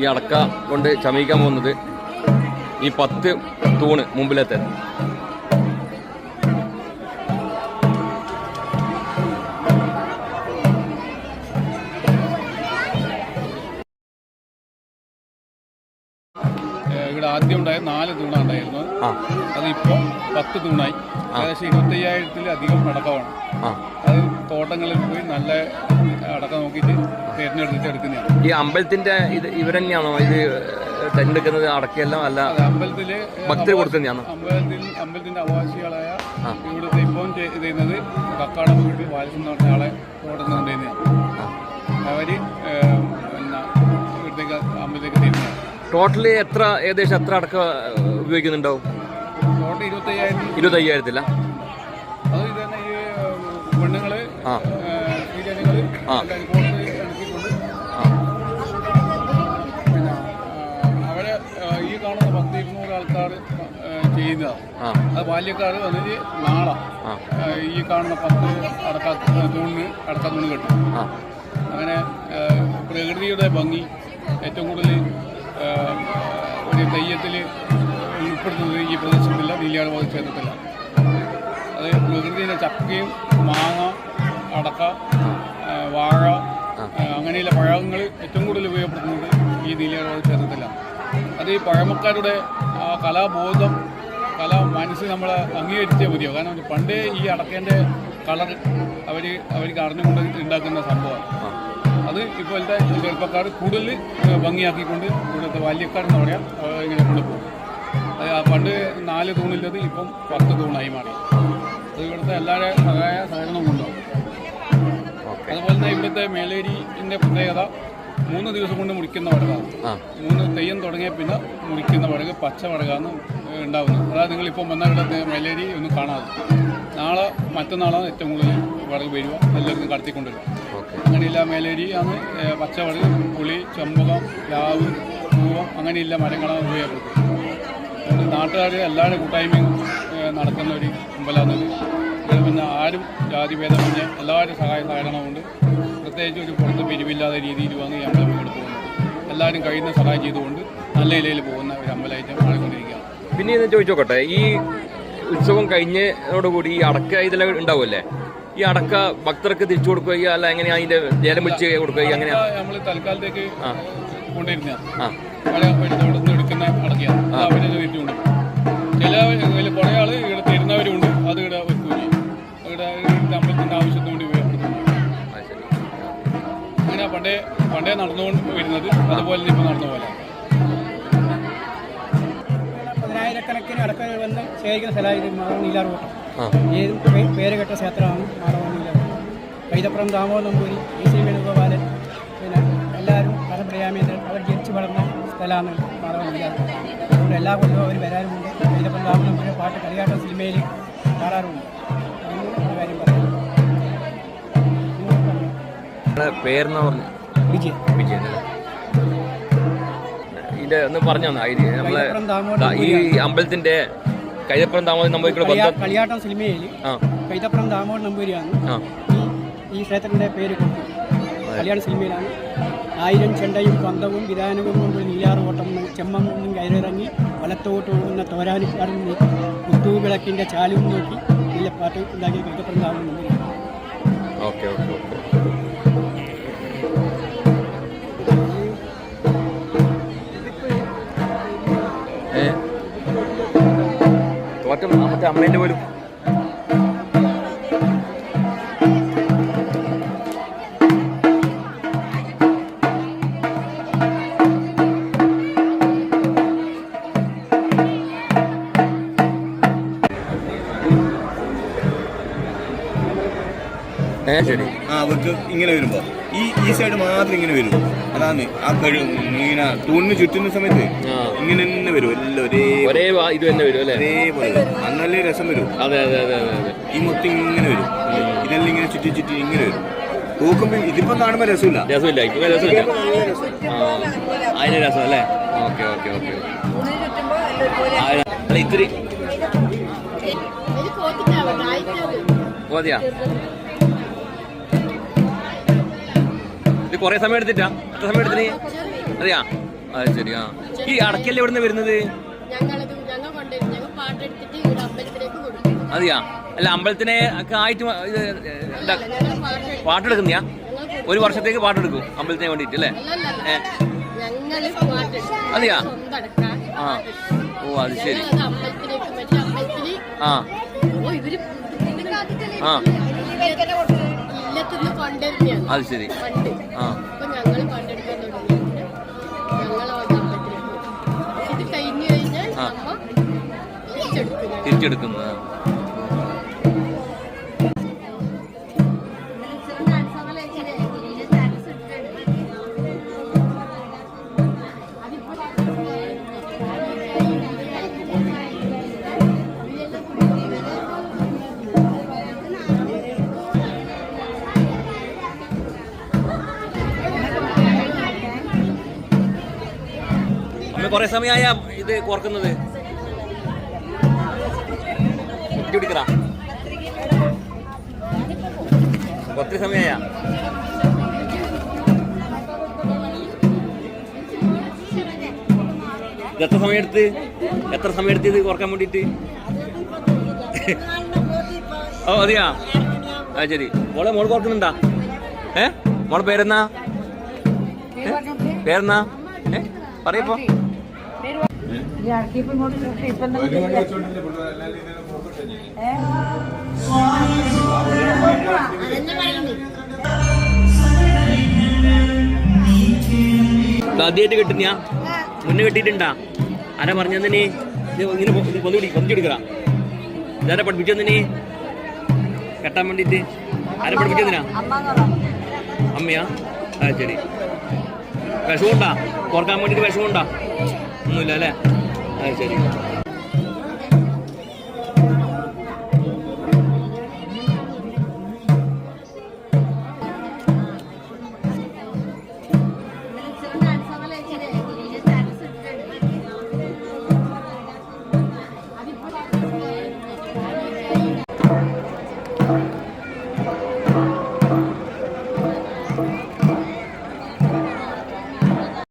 ഈ അടക്ക കൊണ്ട് ചമയിക്കാൻ പോകുന്നത് ഈ 10 തൂണ് മുമ്പിലത്തെ. ഇവിടെ ആദ്യം ഉണ്ടായ 4 തൂണുണ്ടായിരുന്നു. അതിപ്പോൾ 10 തൂണായി. ഏകദേശം 25,000-ൽ അടക്കമാണ്. അത് തോട്ടങ്ങളിൽ പോയി നല്ല അടക്കം നോക്കിയിട്ട് തിരഞ്ഞെടുത്തിട്ട് എടുക്കുന്നതാണ്. ഈ അമ്പലത്തിന്റെ ഇത് ഇവർ തന്നെയാണോ ഇത് തിരഞ്ഞെടുക്കുന്നത്? അടക്കെല്ലാം അല്ല, അമ്പലത്തില് ഭക്തർ കൊടുക്കുന്നതാണോ? അമ്പലത്തിന്റെ അവകാശികളായ ഇവിടുത്തെ ഇപ്പം ചെയ്യുന്നത് കക്കാട വീട്ടിൽ വാലിസം എന്ന് പറഞ്ഞ ആളെ തോട്ടത്തിൽ കൊണ്ടുവരുന്നതാണ്. അവര് ഇവിടത്തേക്ക് അമ്പലത്തേക്ക് തരുന്നതാണ്. ടോട്ടലി ഏകദേശം എത്ര അടക്ക ഉപയോഗിക്കുന്നുണ്ടാവും? ടോട്ടൽ 25,000-ത്തില. അത് ഇത് തന്നെ ഈ പെണ്ണുങ്ങള് സ്ത്രീജനങ്ങള് എടുത്തിക്കൊണ്ട് പിന്നെ അവരെ ഈ കാണുന്ന 10-200 ആൾക്കാർ ചെയ്യുന്നതാണ്. അത് ബാല്യക്കാർ വന്നിട്ട് നാളെ ഈ കാണുന്ന 10 അടക്കത്തൂണ് കെട്ടും. അങ്ങനെ പ്രകൃതിയുടെ ഭംഗി ഏറ്റവും കൂടുതൽ ഒരു തെയ്യത്തിൽ ഉൾപ്പെടുത്തുന്നത് ഈ പ്രദേശത്തില്ല, നീലിയാട് ക്ഷേത്രത്തില്ല. അത് പ്രകൃതിയുടെ ചക്കയും മാങ്ങ, അടക്ക, വാഴ അങ്ങനെയുള്ള പഴങ്ങൾ ഏറ്റവും കൂടുതൽ ഉപയോഗപ്പെടുത്തുന്നത് ഈ നീലിയാട് ക്ഷേത്രത്തിലാണ്. അത് ഈ പഴമക്കാരുടെ ആ കലാബോധം, മനസ്സ് നമ്മൾ അംഗീകരിച്ചേ മതിയോ. കാരണം പണ്ടേ ഈ അടക്കേൻ്റെ കളർ അവർക്ക് അറിഞ്ഞുകൊണ്ട് ഉണ്ടാക്കുന്ന സംഭവമാണ്. അത് ഇപ്പോഴത്തെ ചെറുപ്പക്കാർ കൂടുതൽ ഭംഗിയാക്കിക്കൊണ്ട് ഇവിടുത്തെ ബാല്യക്കാരെന്ന് പറയാം ഇങ്ങനെ കൊണ്ടുപോകും. അത് പണ്ട് 4 തൂണില്ലത് ഇപ്പം 10 തൂണായി മാറി. അത് ഇവിടുത്തെ എല്ലാവരുടെ സഹകരണം കൊണ്ടുപോകും. അതുപോലെ തന്നെ ഇവിടുത്തെ മേലേരിൻ്റെ പ്രത്യേകത 3 ദിവസം കൊണ്ട് മുറിക്കുന്ന വടകാണ്. 3 തെയ്യം തുടങ്ങിയ പിന്നെ മുറിക്കുന്ന വടക് പച്ച വടകാണ് ഉണ്ടാകുന്നത്. അതായത് നിങ്ങളിപ്പോൾ വന്ന ഇവിടെ മേലേരി ഒന്നും കാണാതെ നാളെ മറ്റന്നാളാണ് ഏറ്റവും കൂടുതൽ വടക് വരിക, എല്ലാവർക്കും കടത്തിക്കൊണ്ടുവരിക. അങ്ങനെയില്ല മേലേരി ആണ് പച്ചവടക്, പുളി, ചെമ്പകം, പ്ലാവ്, പൂവം അങ്ങനെയില്ല മരങ്ങളാണ് ഉപയോഗപ്പെടുത്തുന്നത്. അതുകൊണ്ട് നാട്ടുകാർ എല്ലാവരുടെ കൂട്ടായ്മയും നടക്കുന്ന ഒരു അമ്പലമാണത്. ഇവിടെ പിന്നെ ആരും ജാതിഭേദമന്യേ എല്ലാവരും സഹകരണം കൊണ്ട് പ്രത്യേകിച്ച് ഒരു പുറത്ത് പിരിവില്ലാത്ത രീതിയിൽ വന്ന് ഈ അമ്പലം മുന്നോട്ട് പോകുന്നത്. എല്ലാവരും കഴിയുന്ന സഹായം ചെയ്തുകൊണ്ട് നല്ല നിലയിൽ പോകുന്ന ഒരു അമ്പലമായിട്ട് മാറിക്കൊണ്ടിരിക്കുകയാണ്. പിന്നെ ഇത് ചോദിച്ചോട്ടെ, ഈ ഉത്സവം കഴിഞ്ഞതോടുകൂടി ഈ അടക്ക ഇതെല്ലാം ഉണ്ടാവുമല്ലേ? ഈ അടക്ക ഭക്തർക്ക് തിരിച്ചു കൊടുക്കുക അല്ല എങ്ങനെയാ? അതിന്റെ ലേലം വിളിച്ച് കൊടുക്കുക എങ്ങനെയാ? നമ്മൾ തൽക്കാലത്തേക്ക് കൊണ്ടിരുന്ന എടുക്കുന്ന അടക്കയാണ്. അവരെ തിരിച്ചു കൊണ്ടുപോകും. ചില കുറേ ആൾ ഇവിടെ തരുന്നവരുണ്ട്. അത് ഇവിടെ വെക്കുകയും ഇവിടെ അമ്പലത്തിൻ്റെ ആവശ്യത്തിന് വേണ്ടി ഉപയോഗപ്പെടുത്തുന്നു. അങ്ങനെ പണ്ടേ നടന്നുകൊണ്ട് വരുന്നത് അതുപോലെ ഇപ്പോൾ നടന്ന പോലെ. കണക്കിന് അടക്ക വന്ന് ശേഖരിക്കുന്ന സ്ഥലമായിരുന്നു മാധവ നീലാർകോട്ടം. ഏത് പേര് കേട്ട ക്ഷേത്രമാണ് മാധവ നീലാർകോട്ടം. കൈതപ്പുറം ദാമോദർ നമ്പൂരി, ശ്രീ വേണുഗോപാലൻ, പിന്നെ എല്ലാവരും കഥപ്രയാമേന്ദ്രൻ അവർ ജനിച്ചു വളർന്ന സ്ഥലമാണ് മാധവ നീലാർകോട്ടം. അതുകൊണ്ട് എല്ലാ കൊല്ലവും അവർ വരാറുമുണ്ട്. കൈതപ്പുറം ദാമോദർ നമ്പൂരി പാട്ട് കളിയാട്ടം സിനിമയിൽ കാണാറുമുണ്ട്. ഒരു കാര്യം പറയാം. പേരെന്നാ പറഞ്ഞു? വിജയൻ. ഒന്ന് പറഞ്ഞു നമ്മളെ ഈ അമ്പലത്തിന്റെ കൈതപ്പുറം ദാമോദർ നമ്പൂരിക്കുള്ള കളിയാട്ടം സിനിമയിൽ കൈതപ്പുറം ദാമോദർ നമ്പൂരിയാണ് ഈ ക്ഷേത്രത്തിന്റെ പേര് കൊടുത്തത്. കല്യാണ സിനിമയിലാണ്. 1000 ചെണ്ടയും പന്തവും വിധാനവും കൊണ്ട് നീലാറുകോട്ടം ചെമ്മങ്ങും കയറിറങ്ങി വലത്തോട്ട് പോകുന്ന തോരാനിക്കാരൻ നോക്കി കുത്തൂവിളക്കിന്റെ ചാലും നോക്കി നല്ല പാട്ട് ഉണ്ടാക്കി Kaithapram Damodar Namboori. Okay okay okay. മറ്റേ അമ്മേൻ്റെ പോലും ശരി. അവർക്ക് ഇങ്ങനെ വരുമ്പോ ഈ സൈഡ് മാത്രം ഇങ്ങനെ വരും. അതാണ് ആ ഇങ്ങനെ തൂണിന് ചുറ്റുന്ന സമയത്ത് ഇങ്ങനെ തന്നെ വരും. എല്ലാം ഒരേ ഇത് തന്നെ വരും അല്ലേ? ഒരേപോലെ വരും. അന്നല്ലേ രസം വരും. അതെ അതെ അതെ അതെ. ഈ മൊത്തം ഇങ്ങനെ വരും. ഇതെല്ലാം ഇങ്ങനെ ചുറ്റി ഇങ്ങനെ വരും. തൂക്കുമ്പോ ഇതിപ്പോ കാണുമ്പോ രസമില്ല. ഇപ്പൊ രസമില്ല. അതിന് രസം അല്ലേ? Okay okay okay. ഇത്തിരി മതിയാ? ഇത് കൊറേ സമയം എടുത്തിട്ടാ? എത്ര സമയം എടുത്തിന്? അറിയാ? അത് ശരി. ആ ഈ അടക്കല്ലേ എവിടെ നിന്ന് വരുന്നത്? അതെയാ? അല്ല അമ്പലത്തിനെ ഒക്കെ ആയിട്ട് പാട്ടെടുക്കുന്നയാ? ഒരു വർഷത്തേക്ക് പാട്ടെടുക്കും അമ്പലത്തിനെ വേണ്ടിട്ട് അല്ലേ? അതെയാ? ആ ഓ അത് ശരി. ആ ആ അത് ശരി. ആ തിരിച്ചെടുക്കുന്നത്. കൊറേ സമയമായ ഇത് കോർക്കുന്നത്? പിടിക്കറാ ഒത്തിരി സമയമായ? എത്ര സമയം എടുത്ത് ഇത് കോർക്കാൻ വേണ്ടിട്ട്? ഓ അതെയാ? അത് ശരി. മോള് കോർക്കുന്നുണ്ടാ? മോളെ പേരെന്നാ? പറയപ്പോ. ആദ്യമായിട്ട് കെട്ടുന്നയാ? മുന്നേ കെട്ടിട്ടുണ്ടാ? ആരാ പറഞ്ഞതിന് ഇങ്ങനെ പൊന്തിയെടുക്കറാ? ഇതാരാ പഠിപ്പിച്ചതിന് കെട്ടാൻ വേണ്ടിട്ട്? ആരാ പഠിപ്പിച്ചതിനാ? അമ്മയാ? ആ ശരി. വിഷമുണ്ടാ? കോർക്കാൻ വേണ്ടിട്ട് വിഷമുണ്ടാ? ഒന്നുമില്ല അല്ലേ? അത് ശരി.